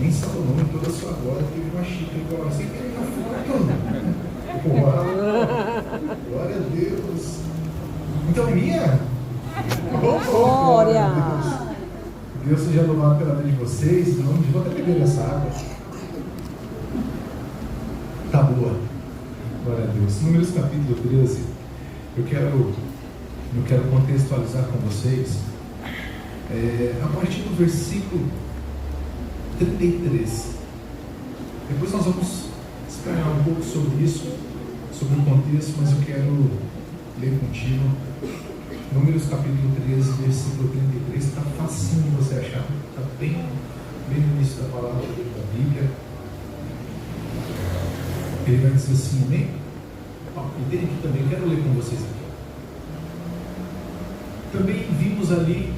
Nem Salomão em toda a sua glória teve uma xícara igual assim, que ele já ficou glória a Deus. Então, minha. Glória! Deus seja louvado pela vida de vocês. Em nome de Deus, até beber essa água. Tá boa. Glória a Deus. Números capítulo 13. Eu quero contextualizar com vocês a partir do versículo 33. Depois nós vamos explicar um pouco sobre isso, sobre o contexto, mas eu quero ler contigo Números capítulo 13, versículo 33. Está facinho de você achar, está bem no início da palavra da Bíblia. Ele vai dizer assim, amém? E tem aqui também, quero ler com vocês aqui. Também vimos ali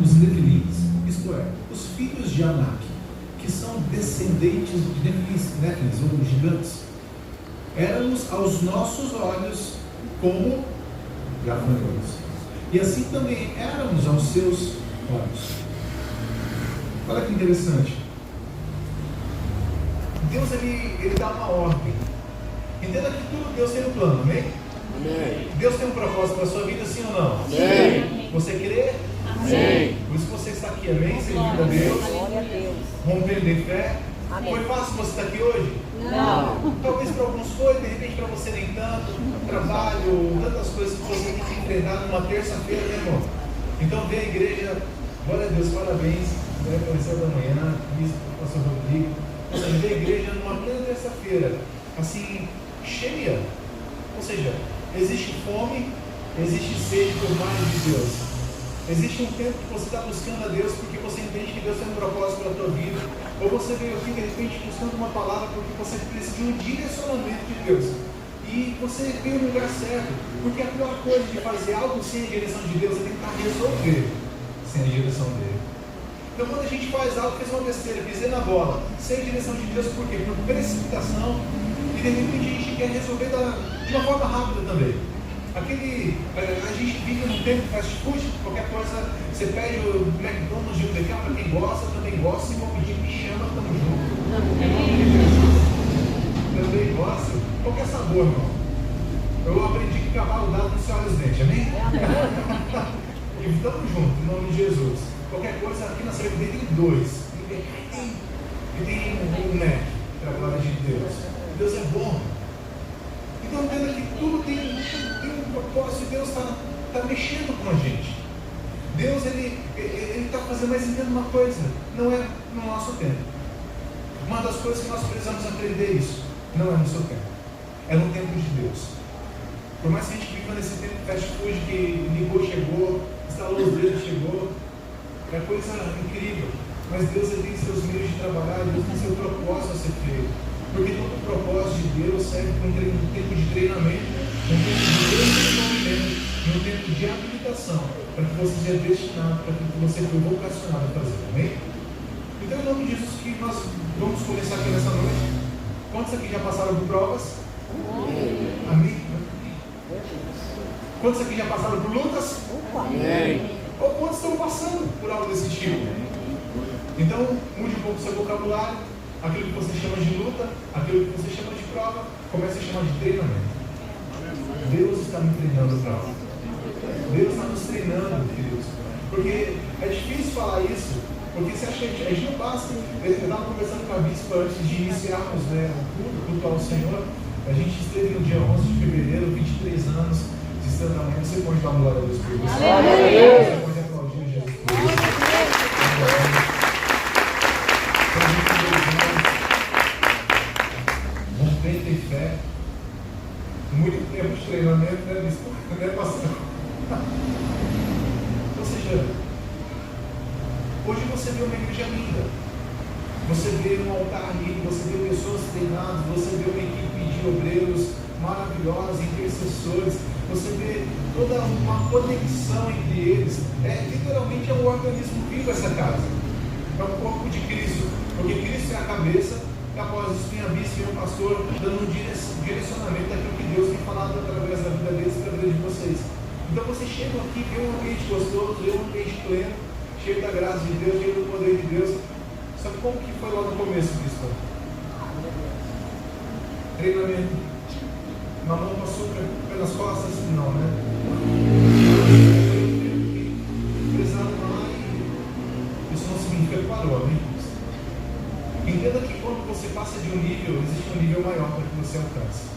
os Nefilins, isto é, os filhos de Anak, que são descendentes de Nefilins, ou gigantes. Éramos aos nossos olhos como gafanhotos, e assim também éramos aos seus olhos. Olha que interessante. Deus ele dá uma ordem. Entenda que tudo Deus tem um plano, amém? Amém. Deus tem um propósito para a sua vida, sim ou não? Amém. Você crê? Amém. Por isso que você está aqui, amém? Servindo a Deus, Glória a Deus. rompendo em fé. Amém. Foi fácil você estar aqui hoje? Não. Talvez para alguns foi, de repente para você nem tanto. Trabalho, tantas coisas que você tem que enfrentar numa terça-feira, né, irmão? Então vem a igreja, glória a Deus, parabéns, né, pela da manhã, isso, pastor Rodrigo. Ou seja, vem a igreja numa plena terça-feira, assim, cheia. Ou seja, existe fome, existe sede por mais de Deus. Existe um tempo que você está buscando a Deus porque você entende que Deus tem um propósito para a tua vida. Ou você veio aqui de repente buscando uma palavra porque você precisa de um direcionamento de Deus. E você veio no lugar certo. Porque a pior coisa de fazer algo sem a direção de Deus é tentar resolver sem a direção dele. Então quando a gente faz algo, fez uma besteira, pisei na bola, sem a direção de Deus, por quê? Por precipitação, e de repente a gente quer resolver de uma forma rápida também. A gente vive num tempo de fast food, qualquer coisa, você pede o McDonald's de BK, para quem gosta, também gosta, se for pedir, me chama, tamo junto. Também gosta, qualquer sabor, irmão. Eu aprendi que cavalo dado não se olha os dentes, amém? E tamo junto, em nome de Jesus. Qualquer coisa, aqui na CBD tem dois. E tem um Mac, para a glória de Deus. Deus é bom. Então, entenda que tudo tem um propósito. Deus está mexendo com a gente. Deus, ele está fazendo, mas entenda uma coisa, não é no nosso tempo. Uma das coisas que nós precisamos aprender é isso. Não é no seu tempo. É no tempo de Deus. Por mais que a gente viva nesse tempo de fast food que ligou, chegou, instalou os dedos, chegou, é coisa incrível. Mas Deus ele tem seus meios de trabalhar, Deus tem seu propósito a ser feito. Porque todo o propósito de Deus serve para um tempo de treinamento, um tempo de desenvolvimento, um tempo de habilitação, para que você seja destinado, para que você foi vocacionado a fazer, amém? Então, em nome de Jesus, que nós vamos começar aqui nessa noite. Quantos aqui já passaram por provas? Amém? Quantos aqui já passaram por lutas? Amém. Ou quantos estão passando por algo desse tipo? Então, mude um pouco o seu vocabulário. Aquilo que você chama de luta, aquilo que você chama de prova, comece a chamar de treinamento. Deus está me treinando para algo. Deus está nos treinando, queridos. Porque é difícil falar isso, porque você acha que a gente não basta. Eu estava conversando com a bispa antes de iniciarmos o culto ao Senhor. A gente esteve no dia 11 de fevereiro, 23 anos de Santa Manhã. Você pode dar uma glória a Deus por isso. Você pode aplaudir Jesus por isso. Rompendo em fé. Muito tempo de treinamento, né, bispo? Né, pastor? Ou seja, hoje você vê uma igreja linda. Você vê um altar lindo, você vê pessoas treinadas, você vê uma equipe de obreiros maravilhosos, intercessores, você vê toda uma conexão entre eles. Literalmente é um organismo vivo essa casa. É o corpo de Cristo, porque Cristo é a cabeça, e após isso tem a bispa e o pastor dando um direcionamento daquilo que Deus tem falado através da vida deles e da vida de vocês. Então vocês chegam aqui, vê um ambiente gostoso, vê um ambiente pleno, cheio da graça de Deus, cheio do poder de Deus. Sabe como que foi lá no começo disso? Treinamento. Mamão passou pelas costas? Não, né? Precisava lá e isso não significa que parou, né? Entenda que quando você passa de um nível, existe um nível maior para que você alcance.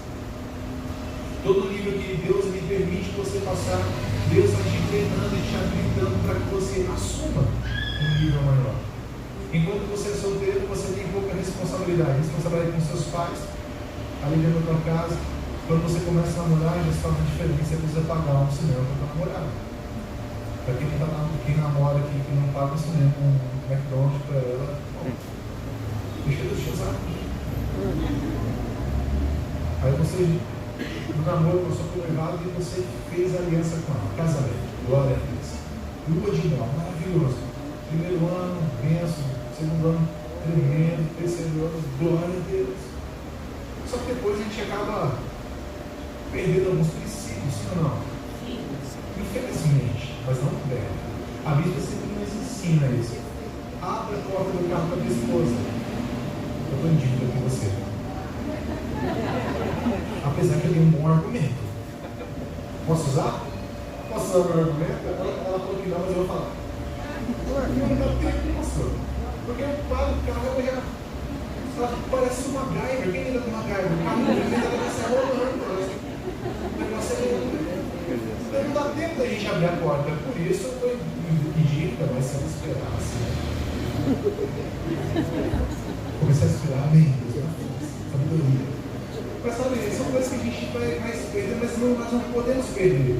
Todo nível que Deus lhe permite você passar, Deus está te treinando e te habilitando para que você assuma um nível maior. Enquanto você é solteiro, você tem pouca responsabilidade. Responsabilidade com seus pais, ali dentro da tua casa. Quando você começa a namorar, já se faz uma diferença. Você precisa pagar um cinema para namorar. Para quem namora aqui, que não paga um cinema, um McDonald's para ela, bom, deixa Deus te usar. Aí você, no namoro, passou por noivado e você fez aliança com ela. Casamento, glória a Deus. Lua de mel, maravilhoso. Primeiro ano, bênção. Segundo ano, tremendo. Terceiro ano, glória a Deus. Só que depois a gente acaba perdendo alguns princípios, sim ou não? Sim. Infelizmente, mas não deve. A Bíblia sempre nos ensina isso. Abre a porta do carro para a tua esposa. Eu estou em dívida com você. Apesar que eu tenho um bom argumento. Posso usar? Posso usar o meu argumento? Ela falou que não, mas eu vou falar. Não dá tempo, pastor. Porque eu paro o carro e já. Ela parece uma MacGyver. Quem lembra do MacGyver? O carro vai se rolando. O negócio é lindo. Então não dá tempo da gente abrir a porta. Por isso eu estou em dívida, mas se eu esperar assim. Começar a esperar, amém. Sabedoria. Mas sabe, são coisas que a gente vai se perder, mas nós não podemos perder.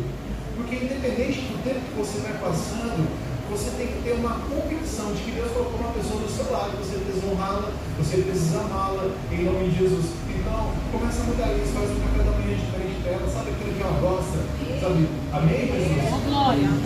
Porque independente do tempo que você vai passando, você tem que ter uma convicção de que Deus colocou uma pessoa do seu lado, você precisa honrá-la, você precisa amá-la, em nome de Jesus. Então, começa a mudar isso, faz um café da manhã diferente dela, sabe aquilo que ela gosta? Sabe, amém, Jesus?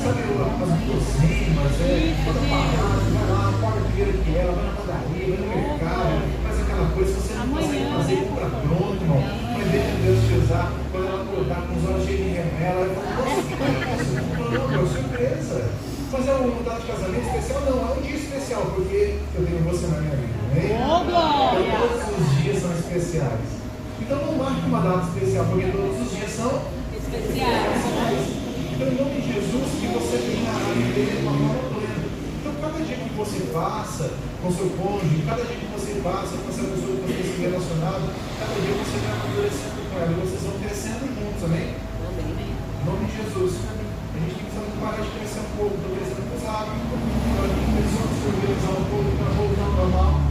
Sabe as guloseimas, toda parada, vai lá, acorda primeiro que ela, vai na padaria, vai no mercado, faz aquela coisa, você não consegue fazer, compra pronto, irmão. Mas deixa Deus te usar, quando ela acordar com os olhos cheios de remela, ela fala, nossa, que é isso? Não, é surpresa. Mas é um data de casamento especial? Não, é um dia especial, porque eu tenho você na minha vida, né? Então, todos os dias são especiais. Então não marque uma data especial, porque todos os dias são especiais. Então, em nome de Jesus, que você tenha a viver de uma forma plena. Então, cada dia que você passa com seu cônjuge, cada dia que você passa com essa pessoa que você se relacionado, cada dia você vai amadurecendo com ela, e vocês vão crescendo juntos, amém? Em nome de Jesus. A gente tem que parar de crescer um pouco, estou crescendo pesado, agora tem que se organizar um pouco para voltar ao normal.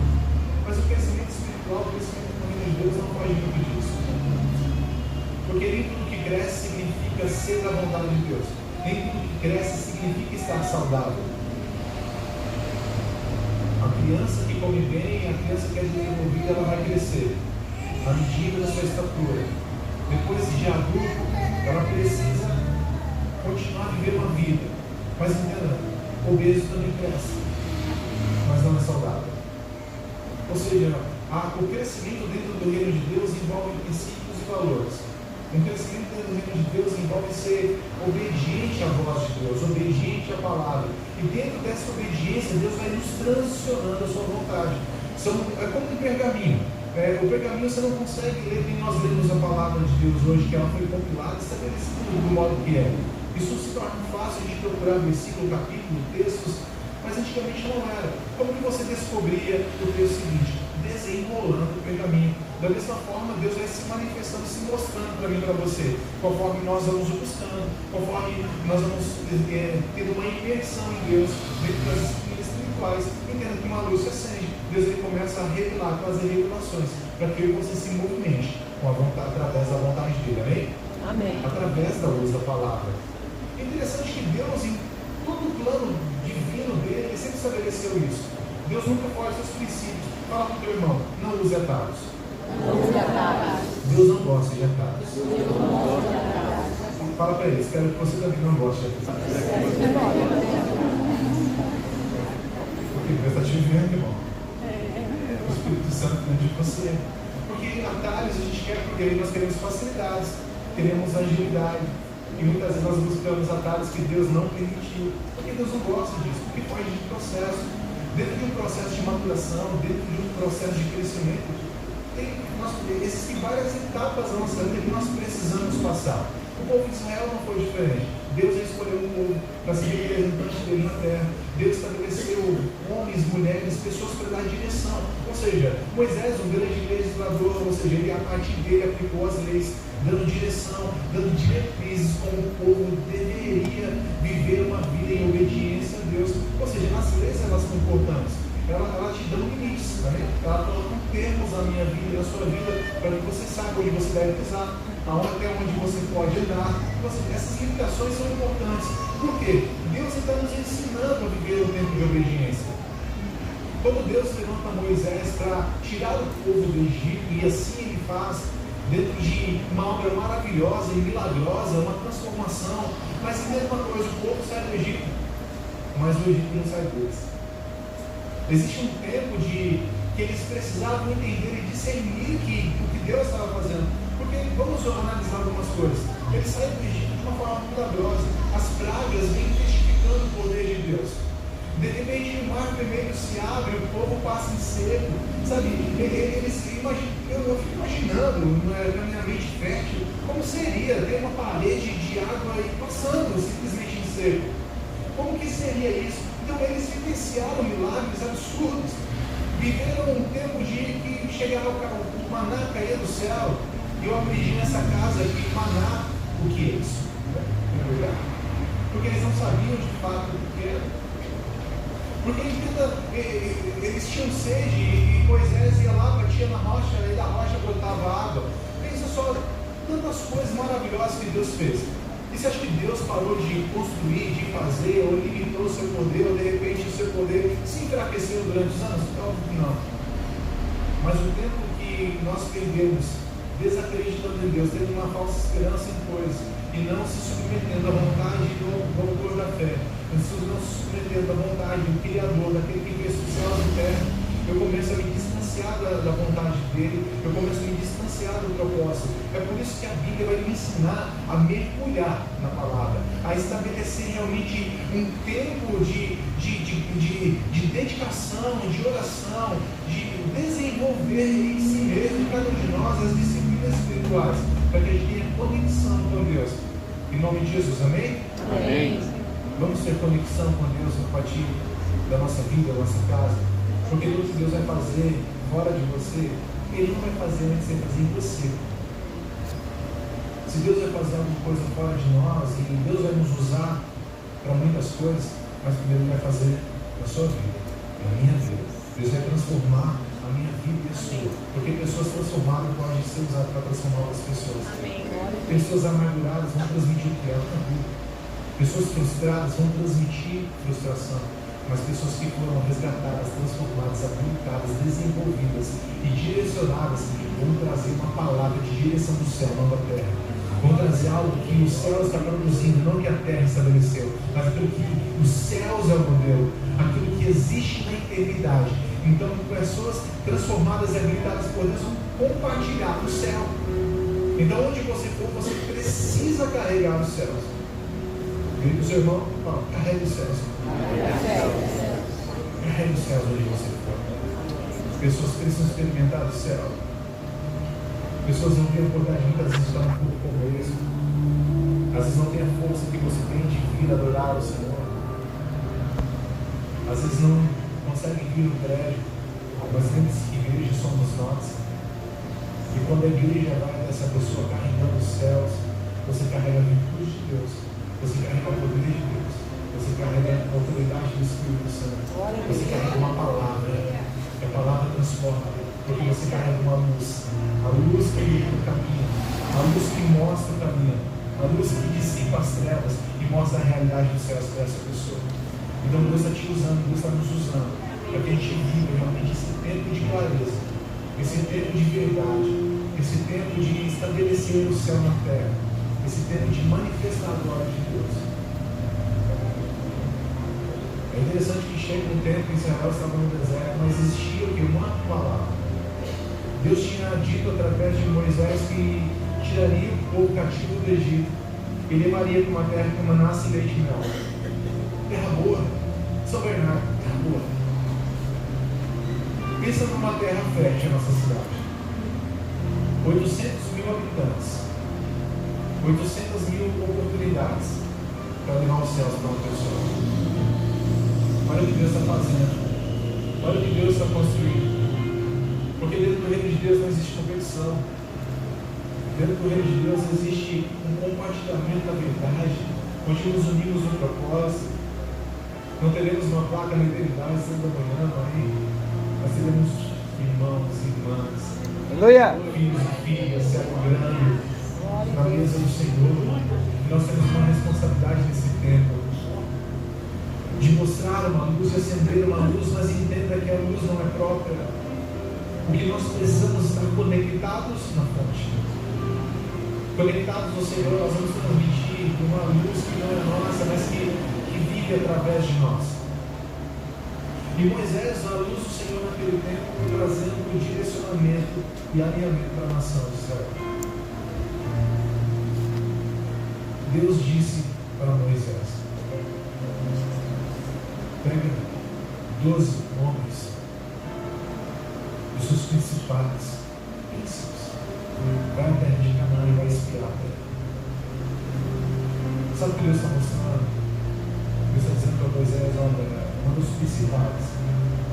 Mas o crescimento espiritual, o crescimento no reino de Deus não foge muito disso. Porque nem tudo que cresce significa ser da vontade de Deus. Nem tudo que cresce significa estar saudável. A criança que come bem, a criança que é desenvolvida, ela vai crescer à medida da sua estatura. Depois de adulto, ela precisa continuar a viver uma vida, mas entenda, obeso também cresce, mas não é saudável. Ou seja, o crescimento dentro do reino de Deus envolve princípios e valores. O crescimento dentro do reino de Deus envolve ser obediente à voz de Deus, obediente à palavra. E dentro dessa obediência, Deus vai nos transicionando a sua vontade. É como um pergaminho. O pergaminho você não consegue ler, e nós lemos a palavra de Deus hoje, que ela foi compilada e estabelecida do modo que é. Isso se torna fácil de procurar versículo, capítulo, textos, mas antigamente não era. Como que você descobria o texto seguinte? Desenrolando o pergaminho. Da mesma forma, Deus vai se manifestando, se mostrando para mim e para você, conforme nós vamos o buscando, conforme nós vamos tendo uma imersão em Deus dentro das disciplinas espirituais, entendendo que uma luz se acende. Deus ele começa a revelar, fazer revelações, para que você se movimente com a vontade, através da vontade dele, amém? Amém. Através da luz da palavra. É interessante que Deus, em todo o plano divino dele, ele sempre estabeleceu isso. Deus nunca foge dos princípios. Fala para o teu irmão, não use atalhos. Deus não gosta de atalhos. Fala para ele, espero que você também não goste de atalhos. Porque Deus está te vendo, irmão. O Espírito Santo dentro de você. Porque atalhos a gente quer, porque nós queremos facilidades, queremos agilidade. E muitas vezes nós buscamos atalhos que Deus não permitiu. Porque Deus não gosta disso, porque foge de processo. dentro de um processo de maturação, dentro de um processo de crescimento, existem várias etapas da nossa vida que nós precisamos passar. O povo de Israel não foi diferente. Deus escolheu um povo para ser representante dele na terra. Deus estabeleceu homens, mulheres, pessoas para dar direção. Ou seja, Moisés, um grande legislador, ou seja, ele, a partir dele aplicou as leis, dando direção, dando diretrizes como o povo deveria viver uma vida em obediência a Deus. Ou seja, as leis elas são importantes. Ela te dão limites, tá vendo? Ela coloca termos na minha vida e na sua vida para que você saiba onde você deve pisar, até onde você pode andar. Essas limitações são importantes. Por quê? Deus está nos ensinando a viver o tempo de obediência. Quando Deus levanta Moisés para tirar o povo do Egito, e assim ele faz, dentro de uma obra maravilhosa e milagrosa, uma transformação, mas entenda uma coisa, o povo sai do Egito, mas o Egito não sai deles. Existe um tempo que eles precisavam entender e discernir o que Deus estava fazendo. Porque vamos analisar algumas coisas. Eles saem do Egito de uma forma milagrosa. As pragas vêm testificando o poder de Deus. De repente o mar vermelho se abre, o povo passa em seco. Sabe, eu fico imaginando na minha mente fértil como seria ter uma parede de água aí passando simplesmente em seco. Como que seria isso? Então eles vivenciaram milagres absurdos, viveram um tempo de que chegava o maná caía do céu. E eu aprendi nessa casa que maná, o que é isso? Porque eles não sabiam de fato o que era. Porque eles tinham sede e Moisés ia lá, batia na rocha e da rocha brotava água. Pensa só, tantas coisas maravilhosas que Deus fez. E você acha que Deus parou de construir, de fazer, ou limitou o seu poder, ou de repente o seu poder se enfraqueceu durante os anos? Óbvio que não. Mas o tempo que nós perdemos desacreditando em Deus, tendo uma falsa esperança em coisas, e não se submetendo à vontade do autor da fé, não se submetendo à vontade do Criador, daquele que fez os céus e terra, eu começo a me distanciar da vontade dele, eu começo a me distanciar do propósito. É por isso que a Bíblia vai me ensinar a mergulhar na palavra, a estabelecer realmente um tempo de dedicação, de oração, de desenvolver em si mesmo, cada um de nós, as disciplinas espirituais, para que a gente tenha conexão com Deus. Em nome de Jesus, amém? Amém. Vamos ter conexão com Deus a partir da nossa vida, da nossa casa. Porque tudo que Deus vai fazer fora de você, Ele não vai fazer antes de fazer em você. Se Deus vai fazer alguma coisa fora de nós, e Deus vai nos usar para muitas coisas, mas primeiro Ele vai fazer na sua vida, na minha vida. Deus vai transformar a minha vida e a sua. Porque pessoas transformadas podem ser usadas para transformar outras pessoas. Amém. Pessoas amarguradas vão transmitir o que ela tem. Pessoas frustradas vão transmitir frustração. Mas pessoas que foram resgatadas, transformadas, habilitadas, desenvolvidas e direcionadas vão trazer uma palavra de direção do céu, não da terra. Vão trazer algo que o céu está produzindo, não que a terra estabeleceu, mas aquilo que os céus é o modelo, aquilo que existe na eternidade. Então, pessoas transformadas e habilitadas por Deus vão compartilhar o céu. Então, onde você for, você precisa carregar os céus. Vem para o seu irmão, fala, carregue os céus. Carregue os céus onde você for. As pessoas precisam experimentar o céu. As pessoas não têm a oportunidade muitas vezes de estar um pouco como esse. Às vezes não tem a força que você tem de vir adorar o Senhor. Às vezes não consegue vir no prédio, mas lembre-se que igreja somos nós. E quando a igreja vai dessa pessoa carregando os céus, você carrega a virtude de Deus, você carrega o poder de Deus, você carrega a autoridade do Espírito Santo, você carrega uma palavra, e a palavra transforma, porque você carrega uma luz, a luz que ilumina o caminho, a luz que mostra o caminho, a luz que dissipa as trevas e mostra a realidade dos céus para essa pessoa. Então Deus está te usando, Deus está nos usando, para que a gente viva realmente esse tempo de clareza, esse tempo de verdade, esse tempo de estabelecer o céu na terra, esse tempo de manifestar a glória de Deus. É interessante que chega um tempo que Israel estava no deserto, mas existia uma palavra. Deus tinha dito através de Moisés que tiraria o povo cativo do Egito e levaria para uma terra que nasce leite e mel. Terra boa, São Bernardo, terra boa. fértil a nossa cidade. 800 mil habitantes, 800 mil oportunidades para levar os céus para uma pessoa. Olha o que Deus está fazendo, olha o que Deus está construindo. Porque dentro do reino de Deus não existe competição, dentro do reino de Deus existe um compartilhamento da verdade, onde nos unimos no propósito. Não teremos uma placa na eternidade sendo amanhã, mas teremos irmãos e irmãs, Aleluia. filhos e filhas, servo grande, na mesa do Senhor. E nós temos uma responsabilidade nesse tempo de mostrar uma luz, de acender uma luz, mas entenda que a luz não é própria. O que nós precisamos estar conectados na fonte. Conectados ao Senhor, nós vamos transmitir uma luz que não é nossa, mas que vive através de nós. E Moisés, a luz do Senhor naquele tempo, trazendo o direcionamento e alinhamento para a nação de Israel. Deus disse para Moisés: pega 12 homens, os seus principais príncipes, vai à terra de Canaã e vai espiar a terra. Sabe o que Deus está mostrando? Deus está dizendo para Moisés: olha, manda os principais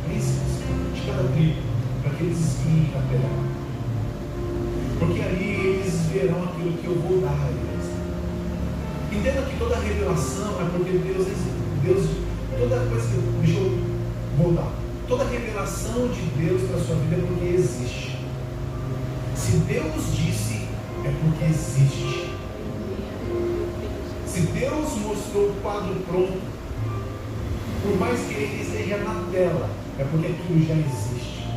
príncipes de cada tribo, para que eles espiem a terra, porque ali eles verão aquilo que eu vou dar a eles. Entenda que toda revelação é porque Deus, toda coisa que, deixa eu voltar, toda revelação de Deus para a sua vida é porque existe. Se Deus disse, é porque existe. Se Deus mostrou o quadro pronto, por mais que ele esteja na tela, é porque aquilo já existe.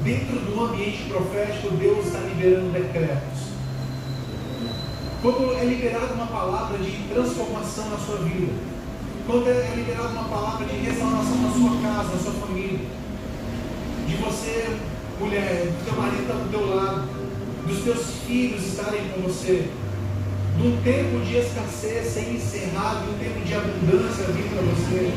Dentro do ambiente profético, Deus está liberando decretos. Quando é liberada uma palavra de transformação na sua vida, quando é liberada uma palavra de restauração na sua casa, na sua família, de você, mulher, do teu marido estar do teu lado, dos teus filhos estarem com você, de um tempo de escassez ser encerrado, de um tempo de abundância vir para você.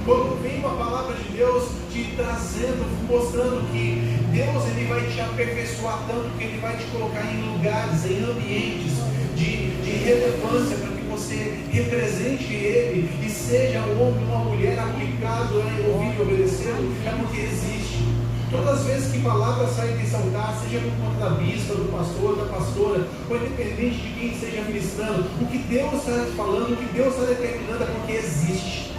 Quando vem uma palavra de Deus te trazendo, mostrando que Deus ele vai te aperfeiçoar tanto que ele vai te colocar em lugares, em ambientes de relevância para que você represente ele e seja um homem ou uma mulher aplicado a ouvir e obedecer, é porque existe. Todas as vezes que palavras saem desse altar, seja por conta da bispa, do pastor, da pastora, ou independente de quem esteja ministrando, o que Deus está falando, o que Deus está determinando é porque existe.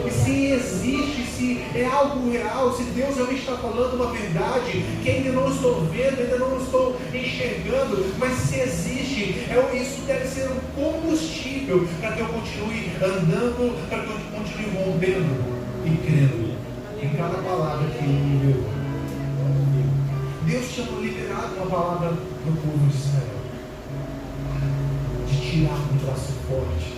E se existe, se é algo real, se Deus realmente está falando uma verdade que ainda não estou vendo, ainda não estou enxergando, mas se existe, isso deve ser um combustível para que eu continue andando, para que eu continue rompendo e crendo em cada palavra que Ele me deu. Deus tinha liberado uma palavra no povo de Israel, de tirar um braço forte,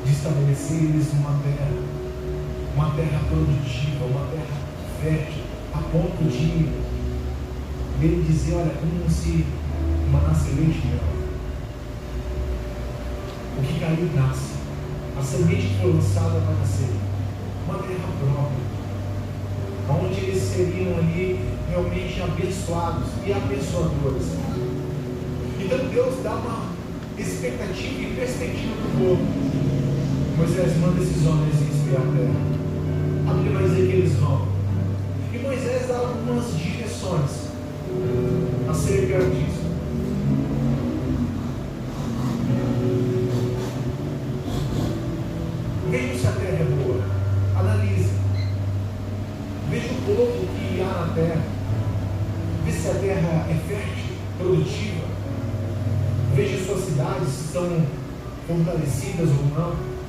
de estabelecer eles uma terra produtiva, uma terra fértil, a ponto de ele dizer: olha, como se nasce leite e mel. O que caiu nasce, a semente que foi lançada vai nascer, uma terra própria, onde eles seriam ali realmente abençoados e abençoadores. Então Deus dá uma expectativa e perspectiva para o povo. Moisés manda esses homens espiar a terra. A Bíblia vai dizer que eles vão. E Moisés dá algumas direções acerca disso. Veja se a terra é boa. Analise. Veja o povo que há na terra. Veja se a terra é fértil, produtiva. Veja suas cidades se estão fortalecidas ou não.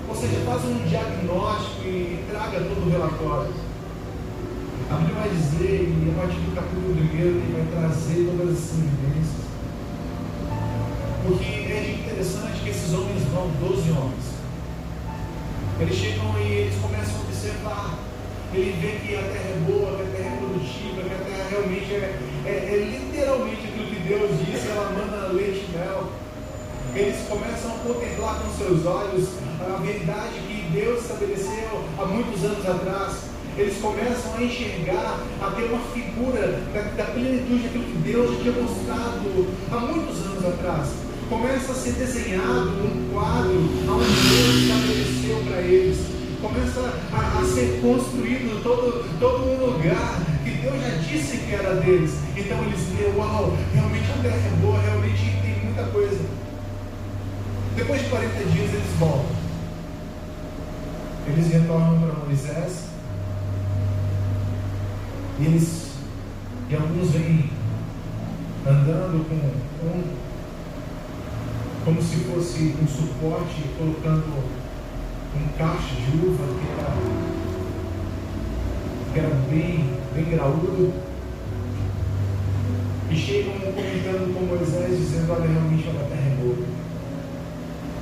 Ou seja, faz um diagnóstico e traga todo o relatório. A Bíblia vai dizer, e a partir do capítulo 1, ele vai trazer todas as evidências. Porque é interessante que esses homens vão, 12 homens. Eles chegam e eles começam a observar. Ele vê que a terra é boa, que a terra é produtiva, que a terra realmente é literalmente aquilo que Deus disse, ela manda leite e mel. Eles começam a contemplar com seus olhos a verdade que Deus estabeleceu há muitos anos atrás. eles começam a enxergar, a ter uma figura da plenitude daquilo que Deus já tinha mostrado há muitos anos atrás. Começa a ser desenhado um quadro onde Deus estabeleceu para eles. Começa a ser construído todo um lugar que Deus já disse que era deles. Então eles veem, uau, realmente a terra é boa, realmente tem muita coisa. Depois de 40 dias eles voltam. Eles retornam para Moisés. E alguns vêm andando como se fosse um suporte, colocando um cacho de uva que era bem graúdo. E chegam comentando com Moisés, dizendo: olha, realmente a terra é boa.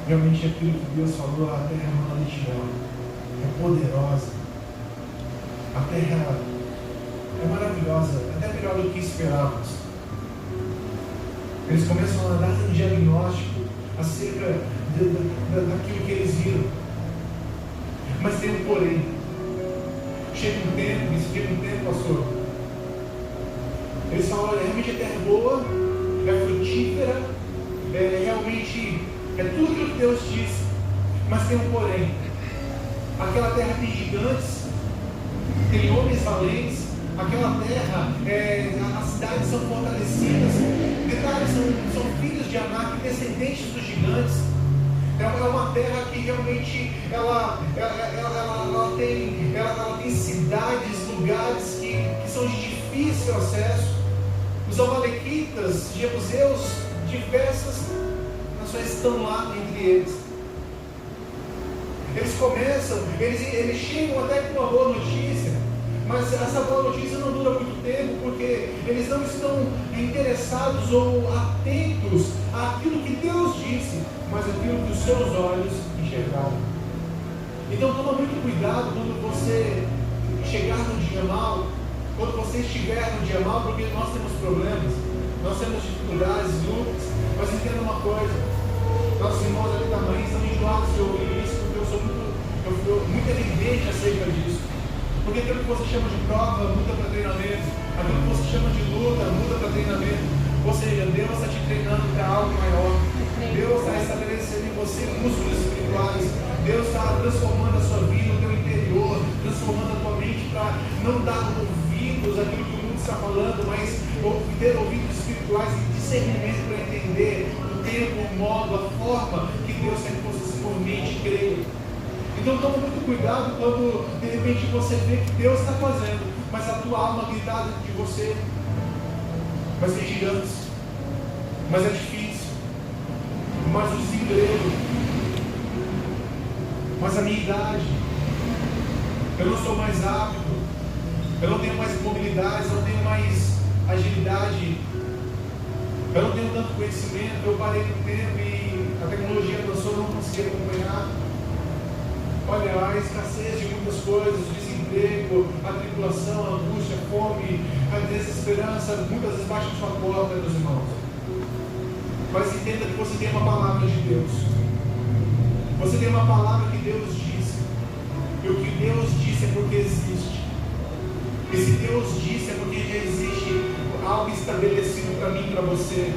Realmente aquilo que Deus falou, a terra é uma leite é poderosa. A terra é maravilhosa, até melhor do que esperávamos. Eles começam a dar um diagnóstico acerca daquilo que eles viram. Mas tem um porém. Chega um tempo, pastor. Eles falam: olha, realmente a terra é boa, é frutífera, realmente é tudo aquilo que Deus disse. Mas tem um porém. Aquela terra tem gigantes, tem homens valentes. Aquela terra, as cidades são fortalecidas. Detalhes, são filhos de Anak, descendentes dos gigantes. É uma terra que realmente ela tem cidades, lugares que são de difícil acesso. Os amalequitas, jebuseus, diversas nações estão lá entre eles. Eles chegam até com uma boa notícia, mas essa boa notícia não dura muito tempo, porque eles não estão interessados ou atentos àquilo que Deus disse, mas àquilo que os seus olhos enxergaram. Então toma muito cuidado quando você chegar no dia mal, quando você estiver no dia mal, porque nós temos problemas, nós temos dificuldades, lutas, mas entenda uma coisa: nossos irmãos ali também estão enjoados de ouvir isso, porque eu fui muito evidente acerca disso. Porque aquilo que você chama de prova muda para treinamento, aquilo que você chama de luta muda para treinamento. Ou seja, Deus está te treinando para algo maior. Deus está estabelecendo em você músculos espirituais. Deus está transformando a sua vida, o teu interior, transformando a tua mente para não dar ouvidos àquilo que o mundo está falando, mas ter ouvidos espirituais e discernimento para entender o tempo, o modo, a forma que Deus quer que você se movimente e creia. Então toma muito cuidado quando de repente você vê que Deus está fazendo, mas a tua alma grita dentro de você. Mas tem gigantes, mas é difícil, mas o desemprego, mas a minha idade, eu não sou mais apto, eu não tenho mais mobilidade, eu não tenho mais agilidade, eu não tenho tanto conhecimento, eu parei no tempo e a tecnologia avançou, eu não consegui acompanhar. Olha, a escassez de muitas coisas, o desemprego, a tribulação, a angústia, a fome, a desesperança, muitas vezes bate na sua porta, meus irmãos. Mas entenda que você tem uma palavra de Deus. Você tem uma palavra que Deus disse. E o que Deus disse é porque existe. E se Deus disse é porque já existe algo estabelecido para mim e para você.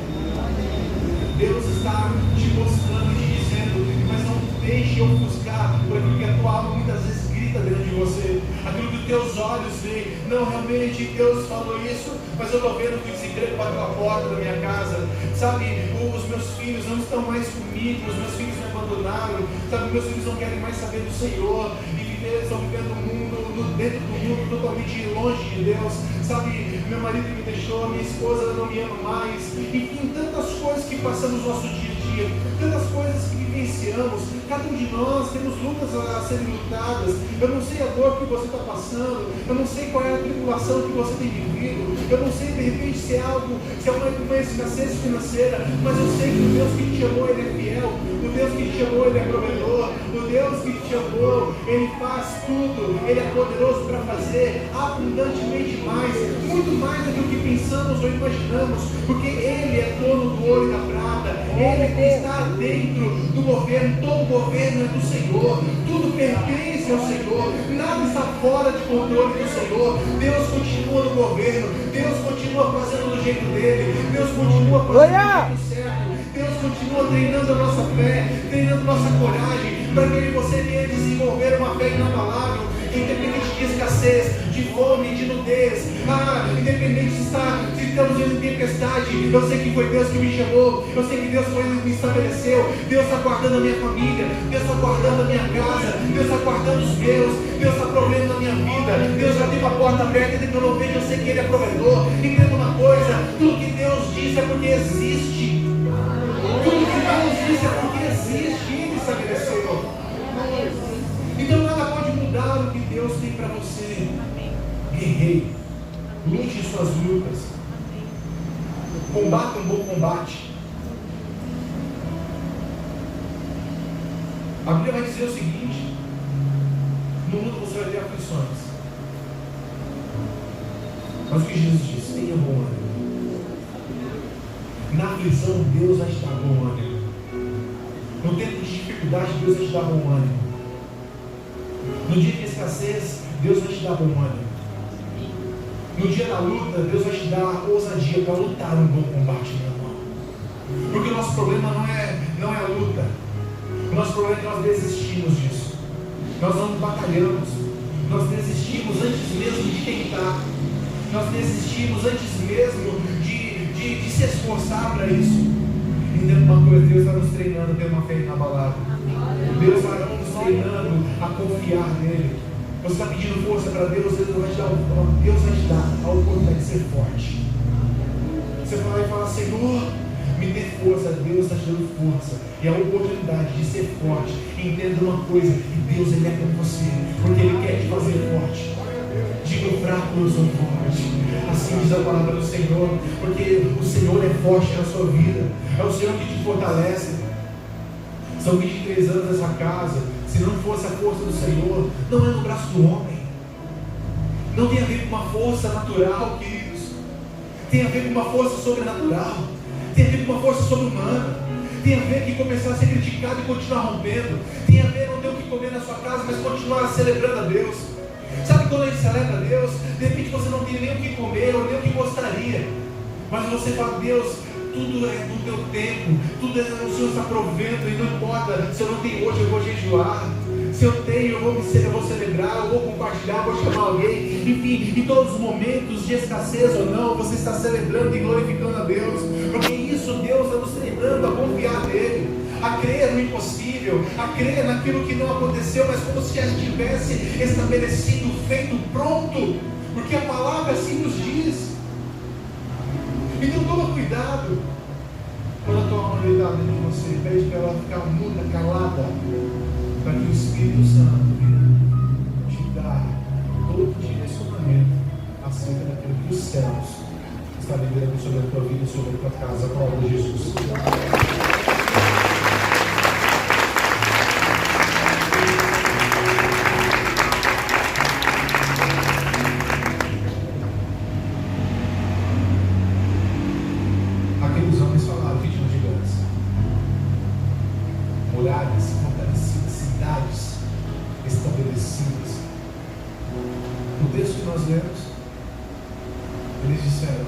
Deus está te mostrando e te dizendo: mas não deixe ofuscar por aquilo que a tua alma muitas vezes grita dentro de você, aquilo que os teus olhos veem. Não, realmente Deus falou isso, mas eu estou vendo que o desemprego bateu a porta da minha casa, sabe? Os meus filhos não estão mais comigo, os meus filhos me abandonaram, sabe? Meus filhos não querem mais saber do Senhor e estão vivendo um mundo, dentro do mundo, totalmente longe de Deus, sabe? Meu marido me deixou, minha esposa não me ama mais, enfim, tantas coisas que passamos no nosso dia a dia, tantas coisas que vivenciamos. Cada um de nós temos lutas a serem lutadas. Eu não sei a dor que você está passando, eu não sei qual é a tribulação que você tem vivido, eu não sei de repente se é algo, se é uma escassez financeira, mas eu sei que o Deus que te chamou, Ele é fiel, o Deus que te chamou, Ele é provedor, o Deus que te chamou, Ele faz tudo, Ele é poderoso para fazer abundantemente mais, muito mais do que o que pensamos ou imaginamos, porque Ele é dono do ouro e da prata, Ele está dentro do governo, todo governo é do Senhor, tudo pertence ao Senhor, nada está fora de controle do Senhor. Deus continua no governo, Deus continua fazendo do jeito dele, Deus continua fazendo do jeito certo, Deus continua treinando a nossa fé, treinando nossa coragem, para que eu e você venha desenvolver uma fé inabalável, independente de escassez, de fome, de nudez, independente se estamos em tempestade. Eu sei que foi Deus que me chamou, eu sei que Deus foi Ele que me estabeleceu, Deus está guardando a minha família, Deus está guardando a minha casa, Deus está guardando os meus, Deus está provendo a minha vida, Deus já tem uma porta aberta, e que eu não vejo, eu sei que Ele é provedor. Entenda uma coisa, tudo que Deus diz é porque existe, tudo que Deus diz é porque existe, Ele estabeleceu. Então nada pode mudar o que Deus tem para você. Guerreiro, lute suas lutas, combata um bom combate. A Bíblia vai dizer o seguinte: no mundo você vai ter aflições, mas o que Jesus disse? Tenha bom ânimo. Na aflição Deus vai te dar bom ânimo. No tempo de dificuldade Deus vai te dar bom ânimo. No dia de escassez, Deus vai te dar bom ânimo. No dia da luta, Deus vai te dar ousadia para lutar um bom combate, meu irmão. Porque o nosso problema não é a luta. O nosso problema é que nós desistimos disso. Nós não batalhamos. Nós desistimos antes mesmo de tentar. Nós desistimos antes mesmo de se esforçar para isso. Entenda uma coisa, Deus está nos treinando a ter uma fé inabalável. Deus está nos treinando a confiar nele. Você está pedindo força para Deus, Deus vai te dar a oportunidade de ser forte. Você vai falar: Senhor, me dê força. Deus está te dando força e a oportunidade de ser forte. Entenda uma coisa, que Deus Ele é com você, porque Ele quer te fazer forte. Diga: o fraco eu sou forte. Assim diz a palavra do Senhor, porque o Senhor é forte na sua vida, é o Senhor que te fortalece. São 23 anos nessa casa. Se não fosse a força do Senhor, não é no braço do homem. Não tem a ver com uma força natural, queridos. Tem a ver com uma força sobrenatural. Tem a ver com uma força sobre-humana. Tem a ver com começar a ser criticado e continuar rompendo. Tem a ver não ter o que comer na sua casa, mas continuar celebrando a Deus. Sabe quando a gente celebra a Deus? De repente você não tem nem o que comer ou nem o que gostaria, mas você fala: Deus, tudo é no teu tempo, tudo é o Senhor está provendo, e não importa se eu não tenho hoje, eu vou jejuar. Se eu tenho, eu vou celebrar, eu vou compartilhar, eu vou chamar alguém. Enfim, em todos os momentos de escassez ou não, você está celebrando e glorificando a Deus, porque isso Deus está nos treinando a confiar nele, a crer no impossível, a crer naquilo que não aconteceu, mas como se já estivesse estabelecido, feito, pronto, porque a palavra assim nos diz. Então toma cuidado quando a tua alma está dentro de você. Pede para ela ficar muda, calada, para que o Espírito Santo venha te dar todo o direcionamento acerca daquilo que os céus estão liberando sobre a tua vida e sobre a tua casa. A palavra de Jesus. Aqueles homens falaram que tinham gigantes, muralhas fortalecidas, cidades estabelecidas. No texto que nós lemos, eles disseram: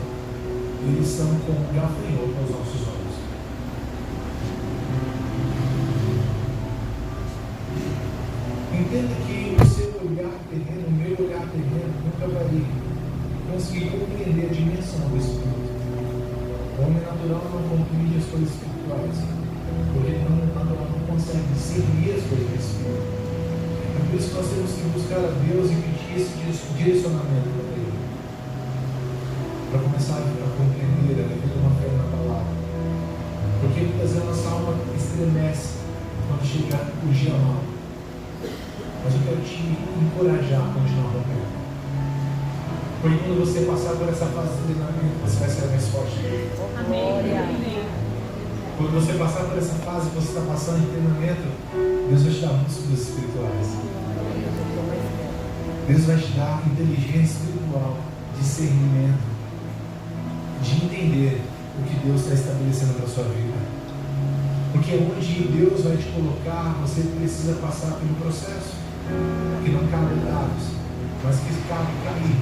eles são como gafanhoto aos nossos olhos. Entenda que o seu olhar terreno, o meu olhar terreno, nunca vai conseguir compreender a dimensão do Espírito. O homem natural não compreende as coisas espirituais, porque ele não consegue discernir as coisas do Espírito. É por isso que nós temos que buscar a Deus e pedir esse direcionamento para Ele, para começar a compreender, a viver uma fé na palavra. Porque muitas vezes a nossa alma estremece quando chega o dia mal. Mas eu quero te encorajar a continuar rompendo. Porque quando você passar por essa fase de treinamento, você vai ser mais forte. Amém. Quando você passar por essa fase que você está passando em treinamento, Deus vai te dar músculos espirituais. Deus vai te dar inteligência espiritual, discernimento, de entender o que Deus está estabelecendo para a sua vida. Porque onde Deus vai te colocar, você precisa passar pelo processo, que não cabe dados, mas que cabe cair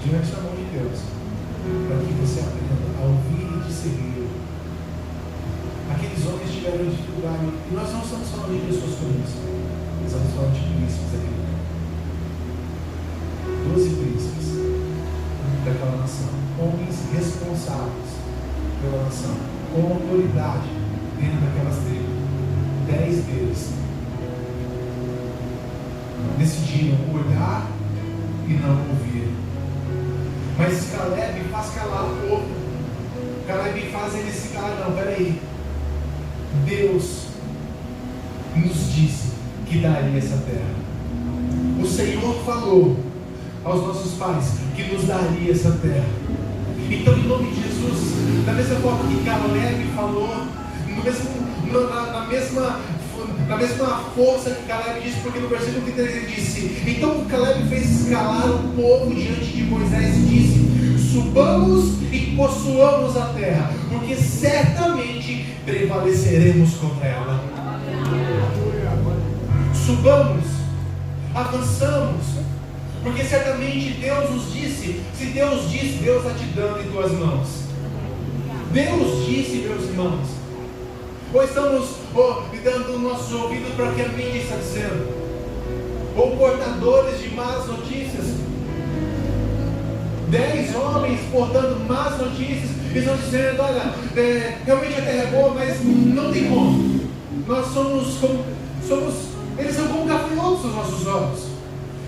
diante da mão de Deus, para que você aprenda a ouvir e discernir. Aqueles homens tiveram dificuldade, e nós não estamos falando de pessoas comuns, estamos falando de príncipes daquele tempo. 12 príncipes daquela nação, homens responsáveis pela nação, com autoridade dentro daquelas tribos. 10 deles decidiram olhar e não ouvir. Mas Caleb faz calar o povo. Caleb faz eles se calar. Não, peraí. Deus nos disse que daria essa terra. O Senhor falou aos nossos pais que nos daria essa terra. Então, em nome de Jesus, da mesma forma que Caleb falou, na mesma força que Caleb disse, porque no versículo 33 ele disse: então Caleb fez escalar o povo diante de Moisés e disse: subamos e possuamos a terra, porque certamente prevaleceremos contra ela. Subamos, avançamos, porque certamente Deus nos disse. Se Deus disse, Deus está te dando em tuas mãos. Deus disse, meus irmãos. Ou estamos dando nossos ouvidos para o que a mídia está dizendo, ou portadores de más notícias. 10 homens portando más notícias e estão dizendo: olha, realmente a terra é boa, mas não tem como. Nós eles são como gafanhotos aos nossos olhos.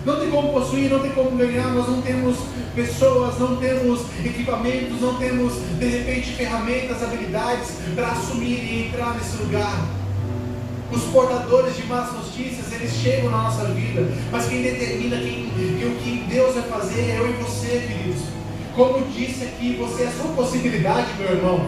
Não tem como possuir, não tem como ganhar. Nós não temos pessoas, não temos equipamentos, não temos de repente ferramentas, habilidades para assumir e entrar nesse lugar. Os portadores de más notícias, eles chegam na nossa vida, mas quem determina o que Deus vai fazer é eu e você, queridos. Como disse aqui, você é a sua possibilidade, meu irmão.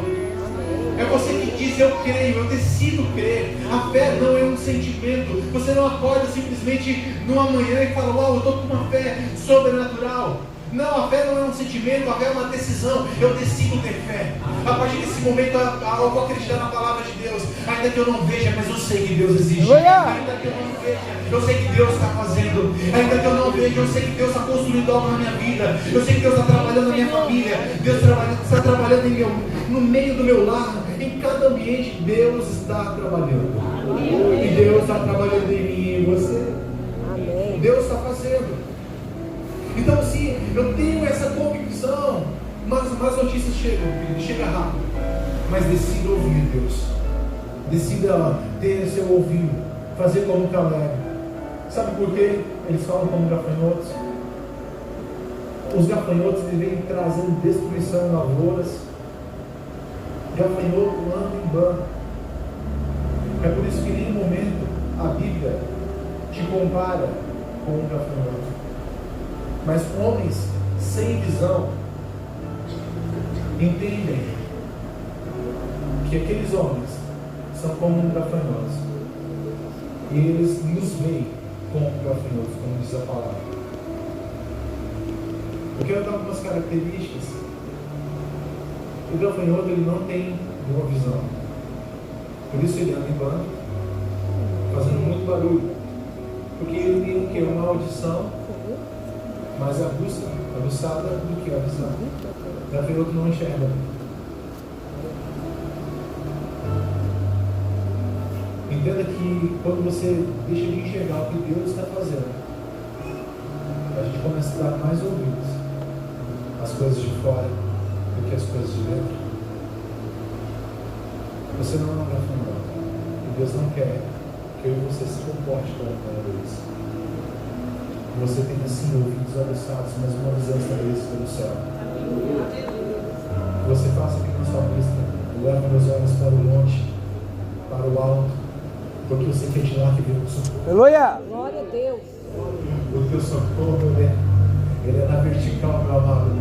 É você que diz: eu creio, eu decido crer. A fé não é um sentimento. Você não acorda simplesmente numa manhã e fala: uau, eu estou com uma fé sobrenatural. Não, a fé não é um sentimento, a fé é uma decisão. Eu decido ter fé. A partir desse momento eu vou acreditar na palavra de Deus. Ainda que eu não veja, mas eu sei que Deus existe. Ainda que eu não veja, eu sei que Deus está fazendo. Ainda que eu não veja, eu sei que Deus está construindo algo na minha vida. Eu sei que Deus está trabalhando na minha família. Deus está trabalhando no meio do meu lar. Em cada ambiente, Deus está trabalhando. E Deus está trabalhando em mim e em você. Deus está fazendo. Então, se eu tenho essa convicção, mas as notícias chegam rápido, mas decida ouvir Deus, decida ter seu ouvido, fazer como Caleb. Sabe por quê eles falam como gafanhotos? Os gafanhotos vêm trazendo destruição em lavouras. Gafanhoto anda em bando. É por isso que em nenhum momento a Bíblia te compara com um gafanhoto. Mas homens sem visão entendem que aqueles homens são como gafanhotos. E eles nos veem como gafanhotos, como diz a palavra. Eu quero dar algumas características. O gafanhoto, ele não tem boa visão. Por isso ele anda em bando, fazendo muito barulho. Porque ele tem o que? Uma audição mais aguçada do que a visão. O gafanhoto não enxerga. Entenda que quando você deixa de enxergar o que Deus está fazendo, a gente começa a dar mais ouvidos às coisas de fora do que às coisas de dentro. Você não é um gafanhoto. E Deus não quer que eu e você se comporte como eles. Você tem assim ouvidos aguçados, mas uma visão estabelecida no céu. Que você faça aqui na sua vista, leva meus olhos para o monte, para o alto, porque eu sei que é de lá que vem o socorro. Aleluia! Glória a Deus! O teu socorro, ele é na vertical, meu amado.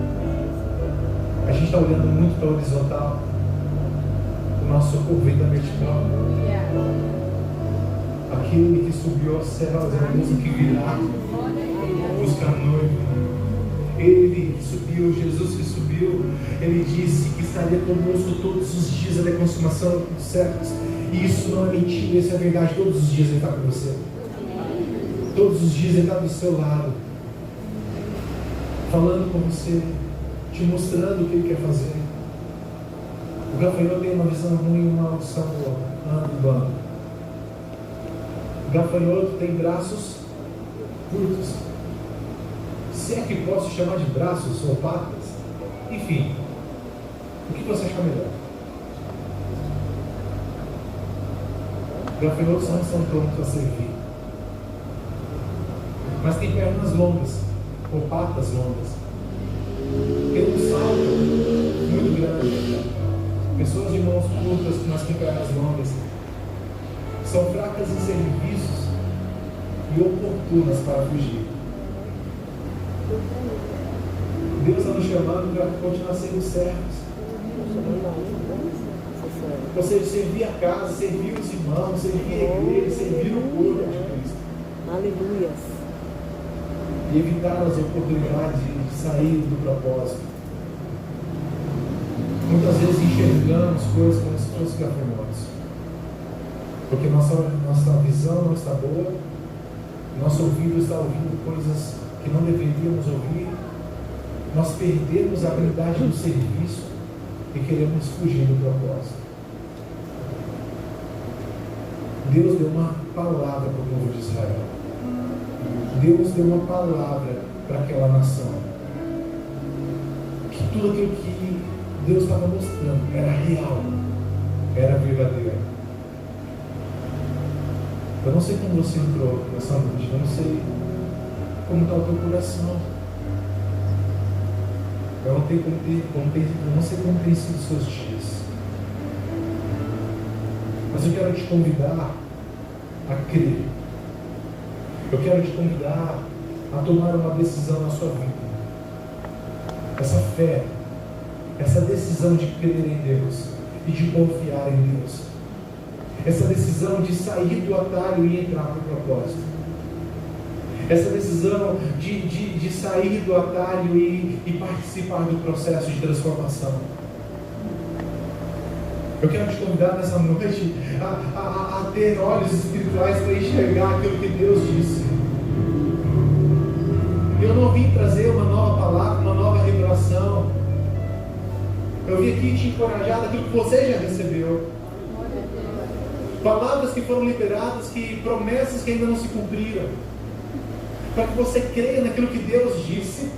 A gente está olhando muito para a horizontal. O nosso socorro vem da vertical. Aquele que subiu aos céus é o mesmo que virá buscar a noiva. Ele que subiu, Jesus que subiu, ele disse que estaria conosco todos os dias até a consumação dos séculos. E isso não é mentira, isso é verdade. Todos os dias ele está com você. Todos os dias ele está do seu lado, falando com você, te mostrando o que ele quer fazer. O gafanhoto tem uma visão ruim e uma audição boa, anda e bando. O gafanhoto tem braços curtos. Se é que posso chamar de braços ou patas, enfim, o que você acha melhor? Gafanhotos não são prontos a servir, mas tem pernas longas, ou patas longas. Tem um salto muito grande. Pessoas de mãos curtas, mas com pernas longas, são fracas em serviços e oportunas para fugir. Deus está nos chamando para continuar sendo servos. Ou seja, servir a casa, servir os irmãos, servir a igreja, servir o corpo de Cristo. Aleluia. E evitar as oportunidades de sair do propósito. Muitas vezes enxergamos coisas como se fossem gafanhotos. Porque nossa visão não está boa, nosso ouvido está ouvindo coisas que não deveríamos ouvir, nós perdemos a habilidade do serviço e queremos fugir do propósito. Deus deu uma palavra para o povo de Israel. Deus deu uma palavra para aquela nação. Que tudo aquilo que Deus estava mostrando era real, era verdadeiro. Eu não sei como você entrou nessa noite, eu não sei como está o teu coração. Eu não sei como tem sido os seus dias. Mas eu quero te convidar a crer. Eu quero te convidar a tomar uma decisão na sua vida. Essa fé, essa decisão de crer em Deus e de confiar em Deus. Essa decisão de sair do atalho e entrar para o propósito. Essa decisão de sair do atalho e participar do processo de transformação. Eu quero te convidar nessa noite a ter olhos espirituais para enxergar aquilo que Deus disse. Eu não vim trazer uma nova palavra, uma nova revelação. Eu vim aqui te encorajar daquilo que você já recebeu. Palavras que foram liberadas, promessas que ainda não se cumpriram. Para que você creia naquilo que Deus disse.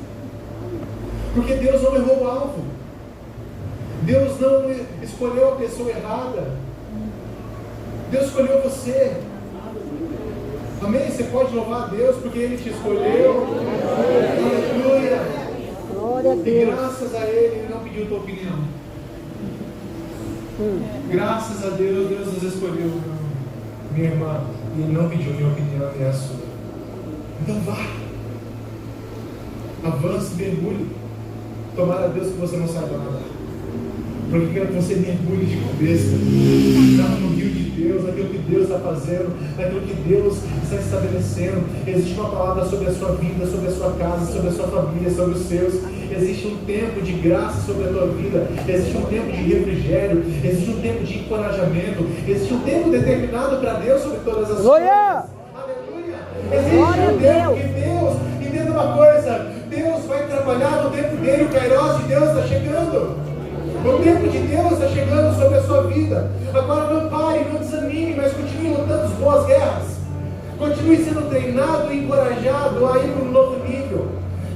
Porque Deus não errou o alvo. Deus não escolheu a pessoa errada. Deus escolheu você. Amém? Você pode louvar a Deus porque Ele te escolheu. Aleluia. Glória a Deus. E graças a Ele não pediu tua opinião. Graças a Deus, Deus nos escolheu, minha irmã. E Ele não pediu minha opinião nem a sua. Então vá. Avance, mergulhe. Tomara a Deus que você não saiba nadar. Porque eu quero que você mergulhe de cabeça no rio de Deus, naquilo que Deus está fazendo, naquilo que Deus está estabelecendo. Existe uma palavra sobre a sua vida, sobre a sua casa, sobre a sua família, sobre os seus. Existe um tempo de graça sobre a tua vida. Existe um tempo de refrigério. Existe um tempo de encorajamento. Existe um tempo determinado para Deus sobre todas as coisas. Aleluia! Existe um tempo que Deus, entenda uma coisa, Deus vai trabalhar no tempo dele, o Kairos de Deus está chegando. O tempo de Deus está chegando sobre a sua vida. Agora não pare, não desanime, mas continue lutando as boas guerras. Continue sendo treinado e encorajado a ir para um novo nível.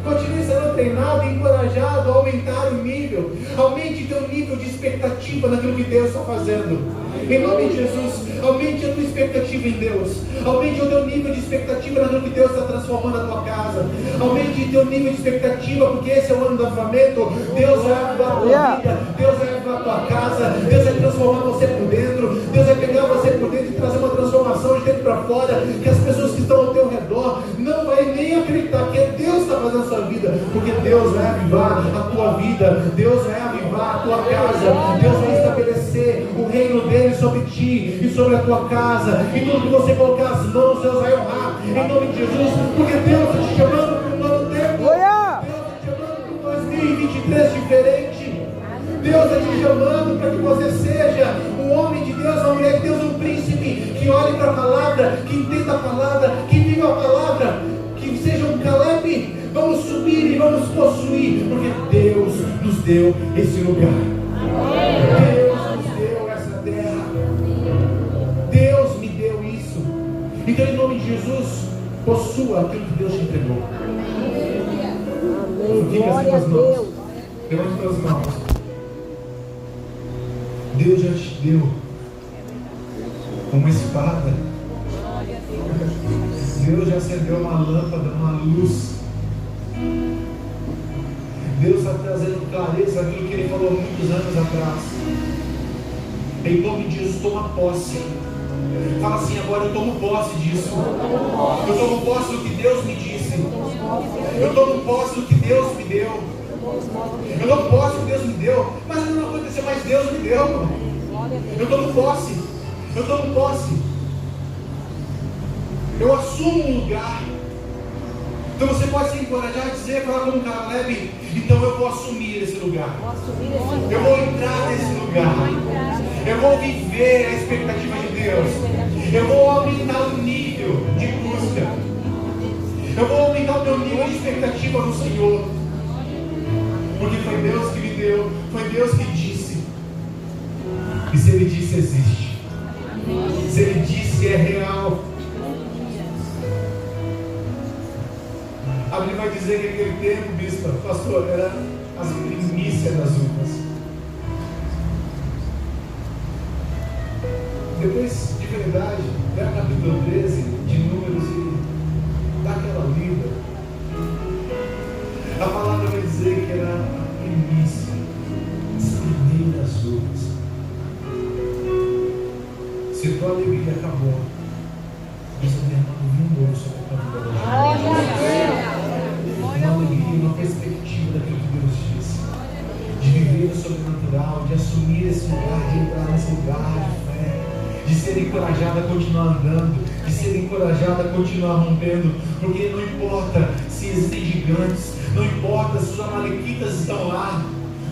Continue sendo treinado e encorajado a aumentar o nível. Aumente teu nível de expectativa naquilo que Deus está fazendo. Em nome de Jesus, aumente a tua expectativa em Deus. Aumente o teu nível de expectativa naquilo que Deus está transformando a tua casa. Aumente o teu nível de expectativa, porque esse é o ano do avivamento. Deus vai avivar a tua vida. Deus vai avivar a tua casa. Deus vai transformar você por dentro. Deus vai pegar você por dentro e trazer uma transformação de dentro para fora. Que as pessoas que estão ao teu redor não vai nem acreditar que Deus está fazendo a sua vida. Porque Deus vai avivar a tua vida. Deus vai avivar a tua casa. Deus vai estabelecer o reino sobre ti e sobre a tua casa. E tudo que você colocar as mãos, Deus vai honrar. Em nome de Jesus. Porque Deus está te chamando para um novo tempo. Deus está te chamando para um 2023 diferente. Deus está te chamando para que você seja um homem de Deus, uma mulher de Deus, um príncipe que olhe para a palavra, que entenda a palavra, que viva a palavra, que seja um Caleb. Vamos subir e vamos possuir, porque Deus nos deu esse lugar. Deus nos deu essa terra. Deus me deu isso. Então, em nome de Jesus, possua aquilo que Deus te entregou. Amém. Glória a Deus. Levante suas mãos. Deus já te deu uma espada. Deus já acendeu uma lâmpada, uma luz. Deus está trazendo clareza aquilo que Ele falou muitos anos atrás. Em nome de Jesus, toma posse. Fala assim: agora eu tomo posse disso. Eu tomo posse do que Deus me disse. Eu tomo posse do que Deus me deu. Eu tomo posse do que Deus me deu. Mas ainda não aconteceu, mas Deus me deu. Eu tomo posse. Eu tomo posse. Eu assumo um lugar. Então você pode se encorajar a dizer, falar como Caleb: então eu vou assumir esse lugar. Eu vou entrar nesse lugar. Eu vou viver a expectativa de Deus. Eu vou aumentar o nível de busca. Eu vou aumentar o meu nível de expectativa no Senhor. Porque foi Deus que me deu. Foi Deus que disse. E se Ele disse, existe. Se Ele disse, é real. A Bíblia vai dizer que aquele tempo, bispo, pastor, era as primícias das uvas. Depois, de verdade, leva o capítulo 13 de Números e dá aquela lida. A palavra vai dizer que era a primícia, as primeiras uvas. Se tua alegria acabou, Deus está derramando vinho novo sobre a tua vida. Uma alegria, uma perspectiva daquilo que Deus disse, de viver o sobrenatural, de assumir esse lugar, de entrar nesse lugar de fé, de ser encorajado a continuar andando, de ser encorajado a continuar rompendo, porque não importa se existem gigantes, não importa se os amalequitas estão lá,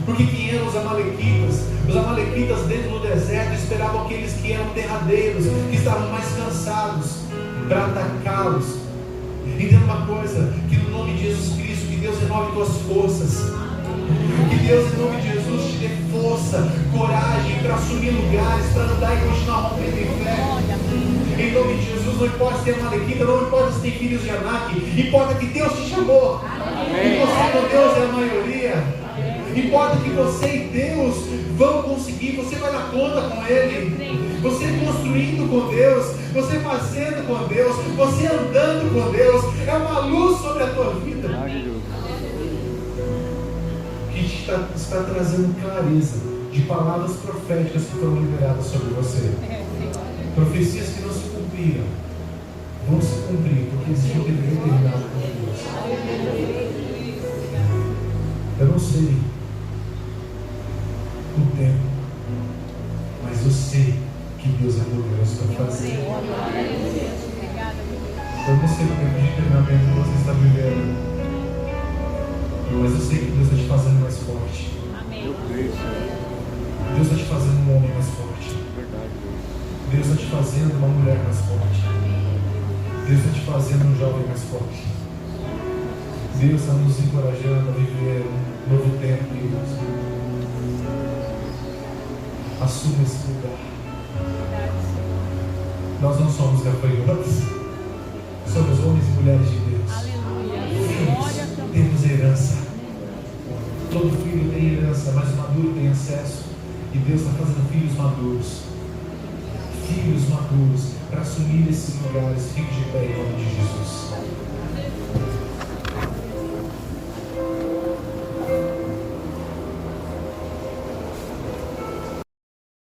porque quem eram os amalequitas? Os amalequitas dentro do deserto esperavam aqueles que eram derradeiros, que estavam mais cansados, para atacá-los. Entenda uma coisa, que no nome de Jesus Cristo, que Deus renove tuas forças, que Deus em nome de Jesus te dê força, coragem para assumir lugares, para andar e continuar rompendo em fé. Em nome de Jesus, não importa se tem amalequita, não importa se tem filhos de Anak, importa que Deus te chamou. E você com Deus é a maioria. Importa que você e Deus vão conseguir, você vai dar conta com Ele, você construindo com Deus, você fazendo com Deus, você andando com Deus, é uma luz sobre a tua vida, que está trazendo clareza de palavras proféticas que foram liberadas sobre você, profecias que não se cumpriram, vão se cumprir, porque existe um dever determinado por Deus. Eu não sei o tempo, mas eu sei que Deus é poderoso para fazer. Eu não sei o tempo de treinamento que você está vivendo, mas eu sei que Deus está te fazendo mais forte. Deus está te fazendo um homem mais forte. Deus está te fazendo uma mulher mais forte. Deus está te fazendo um jovem mais forte. Deus está nos encorajando a viver um novo tempo, queridos. Assuma esse lugar. Nós não somos gafanhotos, somos homens e mulheres de Deus. Filhos, temos herança. Todo filho tem herança, mas o maduro tem acesso. E Deus está fazendo filhos maduros. Filhos maduros para assumir esses lugares. Fique de pé em nome de Jesus.